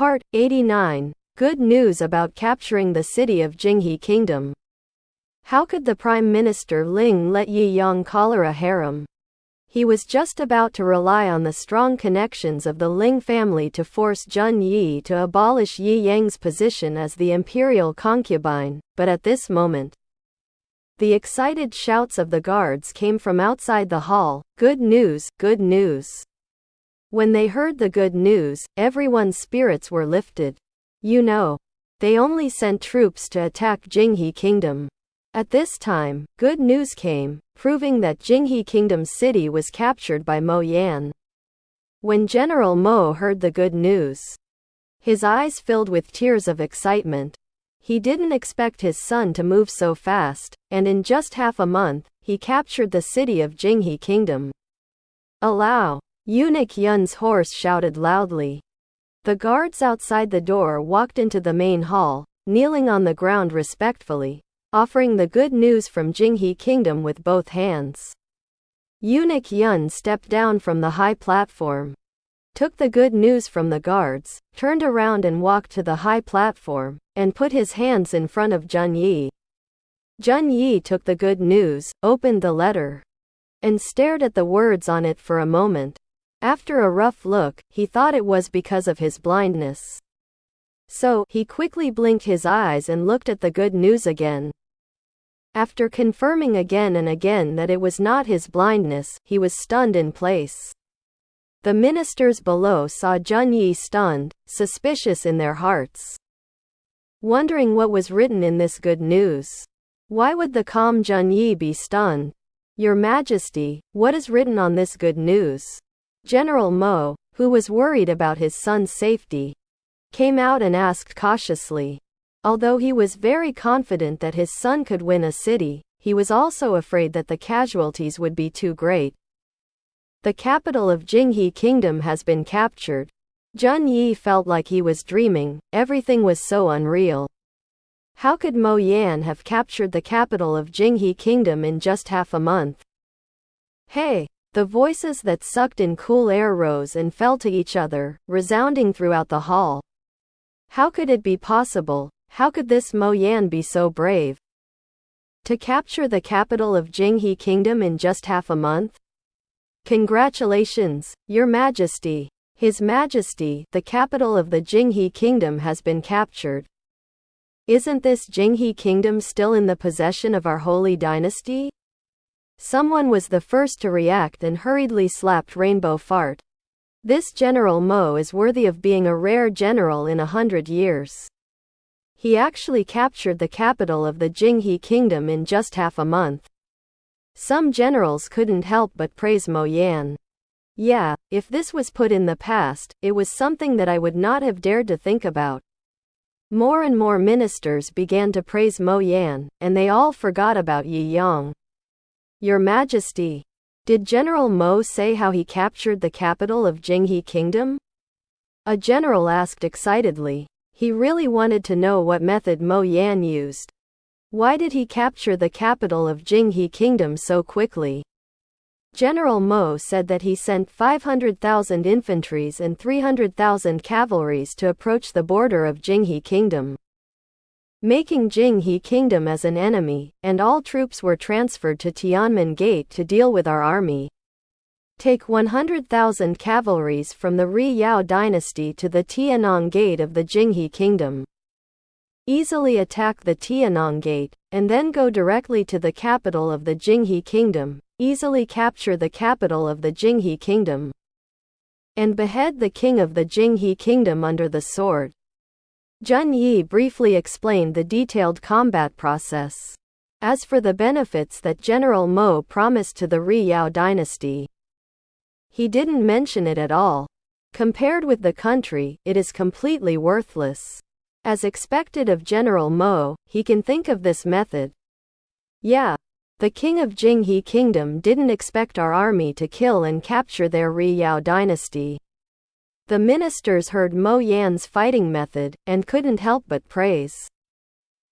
Part 89. Good news about capturing the city of Jinghe Kingdom. How could the Prime Minister Ling let Yi Yang collar a harem? He was just about to rely on the strong connections of the Ling family to force Zheng Yi to abolish Yi Yang's position as the imperial concubine, but at this moment, the excited shouts of the guards came from outside the hall. Good news, good news. When they heard the good news, everyone's spirits were lifted. You know, they only sent troops to attack Jinghe Kingdom. At this time, good news came, proving that Jinghe Kingdom's city was captured by Mo Yan. When General Mo heard the good news, his eyes filled with tears of excitement. He didn't expect his son to move so fast, and in just half a month, he captured the city of Jinghe Kingdom. Allow! Eunuch Yun's horse shouted loudly. The guards outside the door walked into the main hall, kneeling on the ground respectfully, offering the good news from Jinghe Kingdom with both hands. Eunuch Yun stepped down from the high platform, took the good news from the guards, turned around and walked to the high platform, and put his hands in front of Zheng Yi. Zheng Yi took the good news, opened the letter, and stared at the words on it for a moment. After a rough look, he thought it was because of his blindness. So, he quickly blinked his eyes and looked at the good news again. After confirming again and again that it was not his blindness, he was stunned in place. The ministers below saw Zheng Yi stunned, suspicious in their hearts, wondering what was written in this good news. Why would the calm Zheng Yi be stunned? Your Majesty, what is written on this good news? General Mo, who was worried about his son's safety, came out and asked cautiously. Although he was very confident that his son could win a city, he was also afraid that the casualties would be too great. The capital of Jinghe Kingdom has been captured. Zheng Yi felt like he was dreaming, everything was so unreal. How could Mo Yan have captured the capital of Jinghe Kingdom in just half a month? Hey! The voices that sucked in cool air rose and fell to each other, resounding throughout the hall. How could it be possible? How could this Mo Yan be so brave to capture the capital of Jinghe Kingdom in just half a month? Congratulations, Your Majesty. His Majesty, the capital of the Jinghe Kingdom has been captured. Isn't this Jinghe Kingdom still in the possession of our Holy Dynasty? Someone was the first to react and hurriedly slapped Rainbow Fart. This General Mo is worthy of being a rare general in 100 years. He actually captured the capital of the Jinghe Kingdom in just half a month. Some generals couldn't help but praise Mo Yan. Yeah, if this was put in the past, it was something that I would not have dared to think about. More and more ministers began to praise Mo Yan, and they all forgot about Yi Yang. Your Majesty, did General Mo say how he captured the capital of Jinghe Kingdom? A general asked excitedly. He really wanted to know what method Mo Yan used. Why did he capture the capital of Jinghe Kingdom so quickly? General Mo said that he sent 500,000 infantries and 300,000 cavalries to approach the border of Jinghe Kingdom, making Jinghe Kingdom as an enemy, and all troops were transferred to Tianmen Gate to deal with our army. Take 100,000 cavalries from the Riyao Dynasty to the Tianong Gate of the Jinghe Kingdom. Easily attack the Tianong Gate, and then go directly to the capital of the Jinghe Kingdom, easily capture the capital of the Jinghe Kingdom, and behead the king of the Jinghe Kingdom under the sword. Zheng Yi briefly explained the detailed combat process. As for the benefits that General Mo promised to the Riyao Dynasty, he didn't mention it at all. Compared with the country, it is completely worthless. As expected of General Mo, he can think of this method. Yeah, the king of Jinghe Kingdom didn't expect our army to kill and capture their Riyao Dynasty. The ministers heard Mo Yan's fighting method, and couldn't help but praise.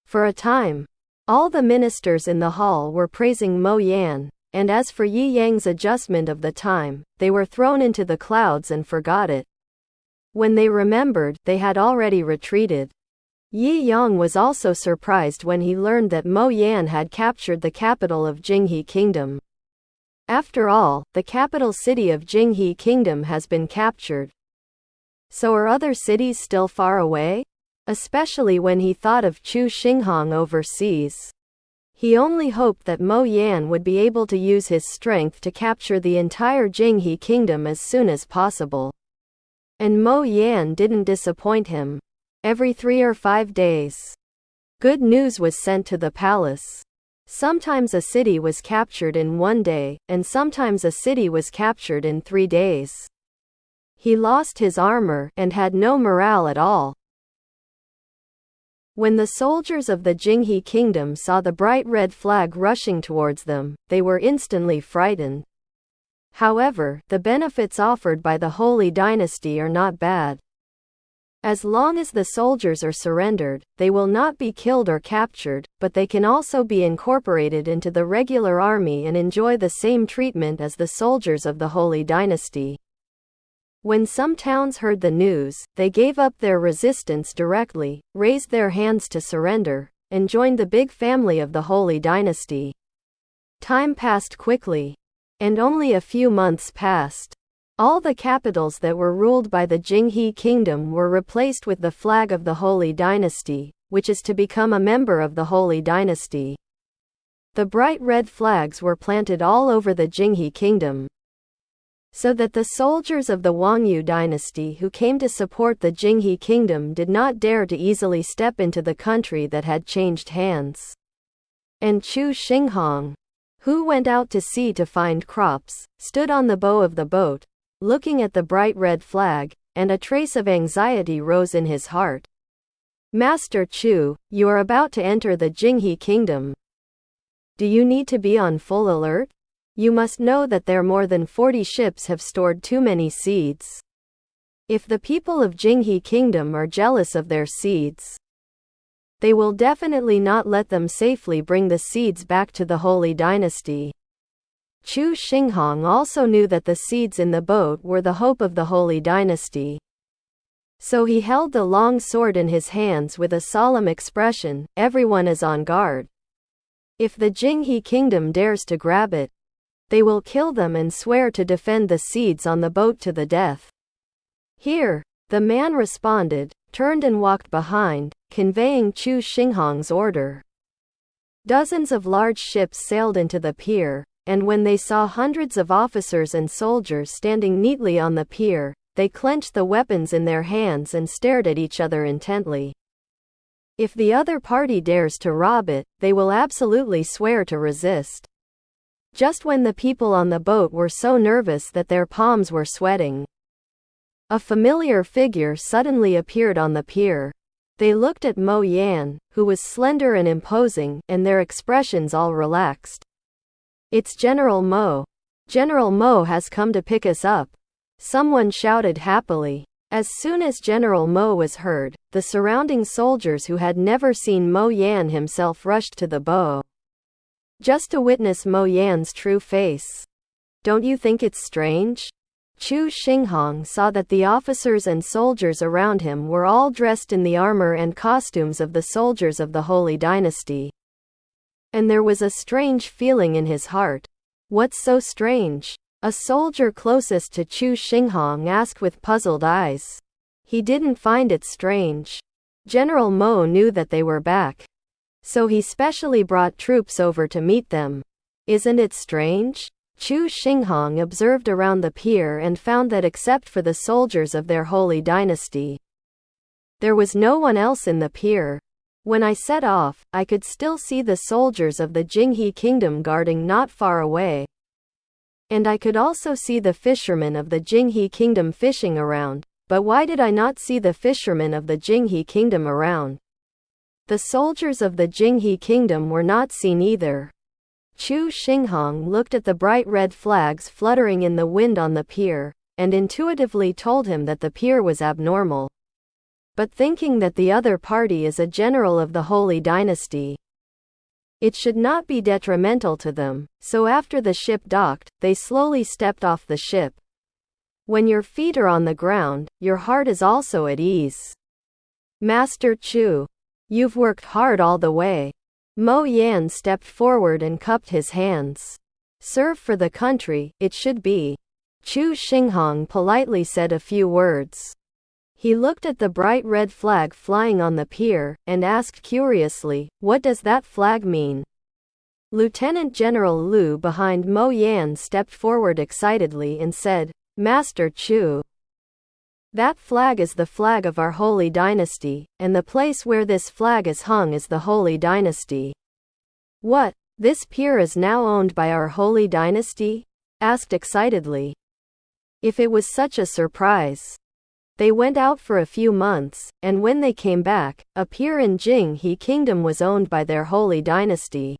For a time, all the ministers in the hall were praising Mo Yan, and as for Yi Yang's adjustment of the time, they were thrown into the clouds and forgot it. When they remembered, they had already retreated. Yi Yang was also surprised when he learned that Mo Yan had captured the capital of Jinghe Kingdom. After all, the capital city of Jinghe Kingdom has been captured. So are other cities still far away? Especially when he thought of Chu Xinghong overseas. He only hoped that Mo Yan would be able to use his strength to capture the entire Jinghe Kingdom as soon as possible. And Mo Yan didn't disappoint him. Every 3 or 5 days, good news was sent to the palace. Sometimes a city was captured in 1 day, and sometimes a city was captured in 3 days. He lost his armor and had no morale at all. When the soldiers of the Jinghe Kingdom saw the bright red flag rushing towards them, they were instantly frightened. However, the benefits offered by the Holy Dynasty are not bad. As long as the soldiers are surrendered, they will not be killed or captured, but they can also be incorporated into the regular army and enjoy the same treatment as the soldiers of the Holy Dynasty. When some towns heard the news, they gave up their resistance directly, raised their hands to surrender, and joined the big family of the Holy Dynasty. Time passed quickly, and only a few months passed. All the capitals that were ruled by the Jinghe Kingdom were replaced with the flag of the Holy Dynasty, which is to become a member of the Holy Dynasty. The bright red flags were planted all over the Jinghe Kingdom, so that the soldiers of the Wangyu dynasty who came to support the Jinghe Kingdom did not dare to easily step into the country that had changed hands. And Chu Xinghong, who went out to sea to find crops, stood on the bow of the boat, looking at the bright red flag, and a trace of anxiety rose in his heart. Master Chu, you are about to enter the Jinghe Kingdom. Do you need to be on full alert? You must know that there more than 40 ships have stored too many seeds. If the people of Jinghe Kingdom are jealous of their seeds, they will definitely not let them safely bring the seeds back to the Holy Dynasty. Chu Xinghong also knew that the seeds in the boat were the hope of the Holy Dynasty. So he held the long sword in his hands with a solemn expression. Everyone is on guard. If the Jinghe Kingdom dares to grab it, they will kill them and swear to defend the seeds on the boat to the death. Here, the man responded, turned and walked behind, conveying Chu Xinghong's order. Dozens of large ships sailed into the pier, and when they saw hundreds of officers and soldiers standing neatly on the pier, they clenched the weapons in their hands and stared at each other intently. If the other party dares to rob it, they will absolutely swear to resist. Just when the people on the boat were so nervous that their palms were sweating, a familiar figure suddenly appeared on the pier. They looked at Mo Yan, who was slender and imposing, and their expressions all relaxed. It's General Mo. General Mo has come to pick us up, someone shouted happily. As soon as General Mo was heard, the surrounding soldiers who had never seen Mo Yan himself rushed to the bow, just to witness Mo Yan's true face. Don't you think it's strange? Chu Xinghong saw that the officers and soldiers around him were all dressed in the armor and costumes of the soldiers of the Holy Dynasty. And there was a strange feeling in his heart. What's so strange? A soldier closest to Chu Xinghong asked with puzzled eyes. He didn't find it strange. General Mo knew that they were back, so he specially brought troops over to meet them. Isn't it strange? Chu Xinghong observed around the pier and found that except for the soldiers of their Holy Dynasty, there was no one else in the pier. When I set off, I could still see the soldiers of the Jinghe Kingdom guarding not far away. And I could also see the fishermen of the Jinghe Kingdom fishing around. But why did I not see the fishermen of the Jinghe Kingdom around? The soldiers of the Jinghe Kingdom were not seen either. Chu Xinghong looked at the bright red flags fluttering in the wind on the pier, and intuitively told him that the pier was abnormal. But thinking that the other party is a general of the Holy Dynasty, it should not be detrimental to them, so after the ship docked, they slowly stepped off the ship. When your feet are on the ground, your heart is also at ease. Master Chu, you've worked hard all the way. Mo Yan stepped forward and cupped his hands. Serve for the country, it should be. Chu Xinghong politely said a few words. He looked at the bright red flag flying on the pier, and asked curiously, "What does that flag mean?" Lieutenant General Lu behind Mo Yan stepped forward excitedly and said, "Master Chu, that flag is the flag of our Holy Dynasty, and the place where this flag is hung is the Holy Dynasty." "What, this pier is now owned by our Holy Dynasty?" asked excitedly. If it was such a surprise. They went out for a few months, and when they came back, a pier in Jinghe Kingdom was owned by their Holy Dynasty.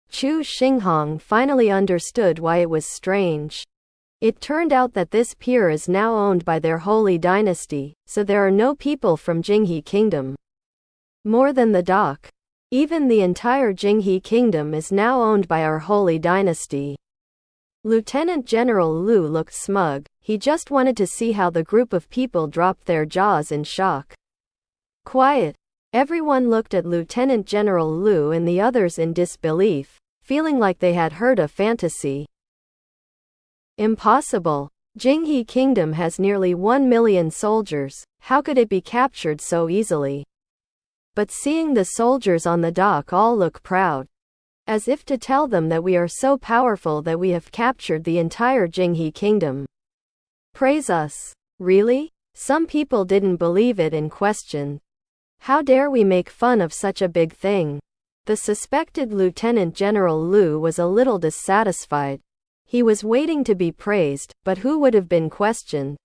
Chu Xinghong finally understood why it was strange. It turned out that this pier is now owned by their Holy Dynasty, so there are no people from Jinghe Kingdom. More than the dock. Even the entire Jinghe Kingdom is now owned by our Holy Dynasty. Lieutenant General Lu looked smug. He just wanted to see how the group of people dropped their jaws in shock. Quiet. Everyone looked at Lieutenant General Lu and the others in disbelief, feeling like they had heard a fantasy. Impossible. Jinghe Kingdom has nearly 1 million soldiers, how could it be captured so easily? But seeing the soldiers on the dock all look proud. As if to tell them that we are so powerful that we have captured the entire Jinghe Kingdom. Praise us. Really? Some people didn't believe it and questioned. How dare we make fun of such a big thing? The suspected Lieutenant General Lu was a little dissatisfied. He was waiting to be praised, but who would have been questioned?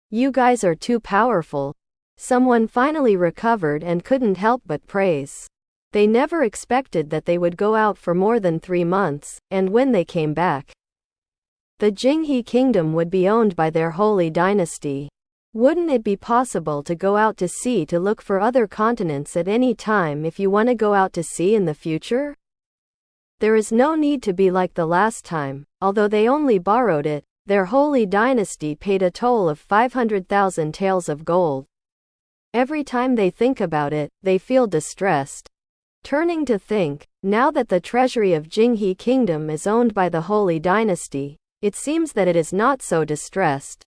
You guys are too powerful. Someone finally recovered and couldn't help but praise. They never expected that they would go out for more than 3 months, and when they came back, the Jinghe Kingdom would be owned by their Holy Dynasty. Wouldn't it be possible to go out to sea to look for other continents at any time if you want to go out to sea in the future? There is no need to be like the last time. Although they only borrowed it, their Holy Dynasty paid a toll of 500,000 taels of gold. Every time they think about it, they feel distressed. Turning to think, now that the treasury of Jinghe Kingdom is owned by the Holy Dynasty, it seems that it is not so distressed.